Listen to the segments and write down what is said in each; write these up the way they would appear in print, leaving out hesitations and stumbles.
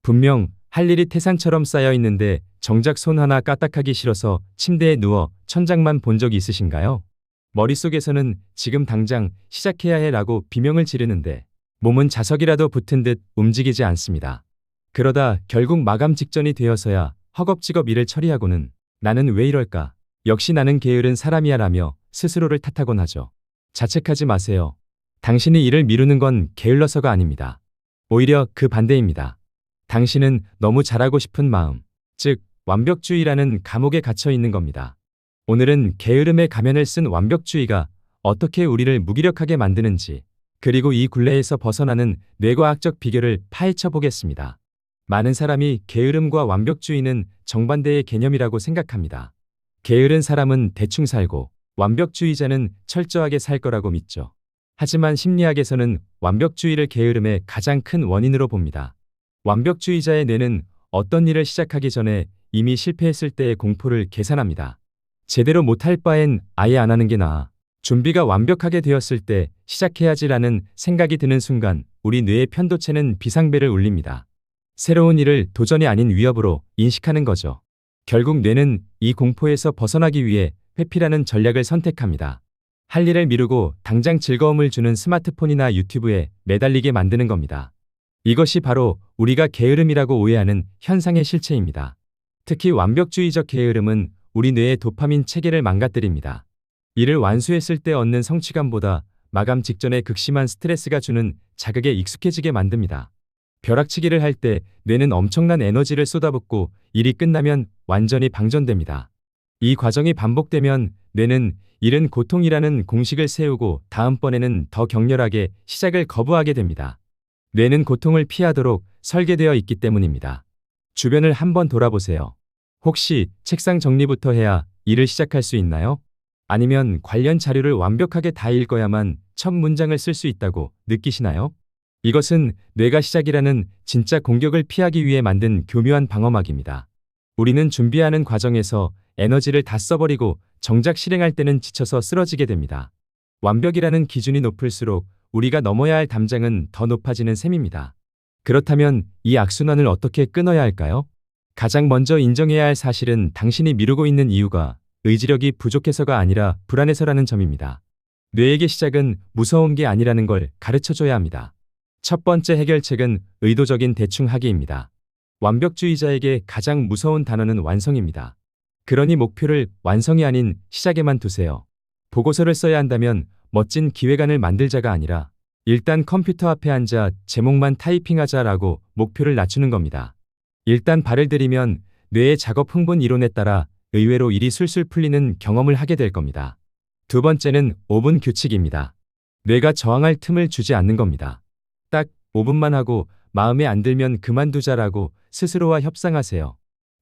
분명 할 일이 태산처럼 쌓여 있는데 정작 손 하나 까딱하기 싫어서 침대에 누워 천장만 본 적 있으신가요? 머릿속에서는 지금 당장 시작해야 해라고 비명을 지르는데 몸은 자석이라도 붙은 듯 움직이지 않습니다. 그러다 결국 마감 직전이 되어서야 허겁지겁 일을 처리하고는 나는 왜 이럴까? 역시 나는 게으른 사람이야 라며 스스로를 탓하곤 하죠. 자책하지 마세요. 당신이 일을 미루는 건 게을러서가 아닙니다. 오히려 그 반대입니다. 당신은 너무 잘하고 싶은 마음, 즉 완벽주의라는 감옥에 갇혀 있는 겁니다. 오늘은 게으름의 가면을 쓴 완벽주의가 어떻게 우리를 무기력하게 만드는지, 그리고 이 굴레에서 벗어나는 뇌과학적 비결을 파헤쳐 보겠습니다. 많은 사람이 게으름과 완벽주의는 정반대의 개념이라고 생각합니다. 게으른 사람은 대충 살고 완벽주의자는 철저하게 살 거라고 믿죠. 하지만 심리학에서는 완벽주의를 게으름의 가장 큰 원인으로 봅니다. 완벽주의자의 뇌는 어떤 일을 시작하기 전에 이미 실패했을 때의 공포를 계산합니다. 제대로 못할 바엔 아예 안 하는 게 나아. 준비가 완벽하게 되었을 때 시작해야지라는 생각이 드는 순간 우리 뇌의 편도체는 비상벨을 울립니다. 새로운 일을 도전이 아닌 위협으로 인식하는 거죠. 결국 뇌는 이 공포에서 벗어나기 위해 회피라는 전략을 선택합니다. 할 일을 미루고 당장 즐거움을 주는 스마트폰이나 유튜브에 매달리게 만드는 겁니다. 이것이 바로 우리가 게으름이라고 오해하는 현상의 실체입니다. 특히 완벽주의적 게으름은 우리 뇌의 도파민 체계를 망가뜨립니다. 일을 완수했을 때 얻는 성취감보다 마감 직전에 극심한 스트레스가 주는 자극에 익숙해지게 만듭니다. 벼락치기를 할 때 뇌는 엄청난 에너지를 쏟아붓고 일이 끝나면 완전히 방전됩니다. 이 과정이 반복되면 뇌는 일은 고통이라는 공식을 세우고 다음번에는 더 격렬하게 시작을 거부하게 됩니다. 뇌는 고통을 피하도록 설계되어 있기 때문입니다. 주변을 한번 돌아보세요. 혹시 책상 정리부터 해야 일을 시작할 수 있나요? 아니면 관련 자료를 완벽하게 다 읽어야만 첫 문장을 쓸 수 있다고 느끼시나요? 이것은 뇌가 시작이라는 진짜 공격을 피하기 위해 만든 교묘한 방어막입니다. 우리는 준비하는 과정에서 에너지를 다 써버리고 정작 실행할 때는 지쳐서 쓰러지게 됩니다. 완벽이라는 기준이 높을수록 우리가 넘어야 할 담장은 더 높아지는 셈입니다. 그렇다면 이 악순환을 어떻게 끊어야 할까요? 가장 먼저 인정해야 할 사실은 당신이 미루고 있는 이유가 의지력이 부족해서가 아니라 불안해서라는 점입니다. 뇌에게 시작은 무서운 게 아니라는 걸 가르쳐줘야 합니다. 첫 번째 해결책은 의도적인 대충하기입니다. 완벽주의자에게 가장 무서운 단어는 완성입니다. 그러니 목표를 완성이 아닌 시작에만 두세요. 보고서를 써야 한다면 멋진 기획안을 만들자가 아니라 일단 컴퓨터 앞에 앉아 제목만 타이핑하자라고 목표를 낮추는 겁니다. 일단 발을 들이면 뇌의 작업 흥분 이론에 따라 의외로 일이 술술 풀리는 경험을 하게 될 겁니다. 두 번째는 5분 규칙입니다. 뇌가 저항할 틈을 주지 않는 겁니다. 딱 5분만 하고 마음에 안 들면 그만두자라고 스스로와 협상하세요.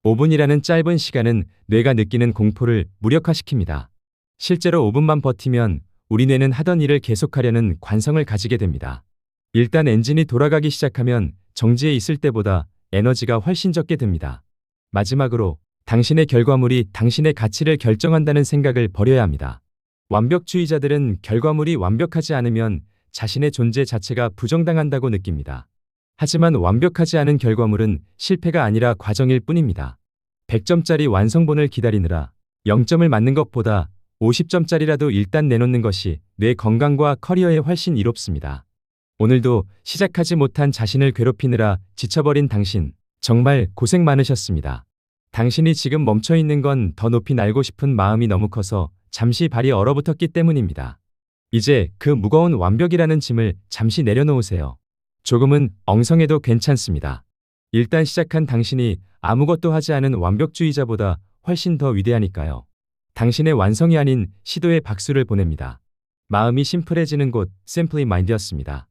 5분이라는 짧은 시간은 뇌가 느끼는 공포를 무력화시킵니다. 실제로 5분만 버티면 우리 뇌는 하던 일을 계속하려는 관성을 가지게 됩니다. 일단 엔진이 돌아가기 시작하면 정지해 있을 때보다 에너지가 훨씬 적게 듭니다. 마지막으로 당신의 결과물이 당신의 가치를 결정한다는 생각을 버려야 합니다. 완벽주의자들은 결과물이 완벽하지 않으면 자신의 존재 자체가 부정당한다고 느낍니다. 하지만 완벽하지 않은 결과물은 실패가 아니라 과정일 뿐입니다. 100점짜리 완성본을 기다리느라 0점을 맞는 것보다 50점짜리라도 일단 내놓는 것이 뇌 건강과 커리어에 훨씬 이롭습니다. 오늘도 시작하지 못한 자신을 괴롭히느라 지쳐버린 당신, 정말 고생 많으셨습니다. 당신이 지금 멈춰있는 건 더 높이 날고 싶은 마음이 너무 커서 잠시 발이 얼어붙었기 때문입니다. 이제 그 무거운 완벽이라는 짐을 잠시 내려놓으세요. 조금은 엉성해도 괜찮습니다. 일단 시작한 당신이 아무것도 하지 않은 완벽주의자보다 훨씬 더 위대하니까요. 당신의 완성이 아닌 시도에 박수를 보냅니다. 마음이 심플해지는 곳 Simply Mind였습니다.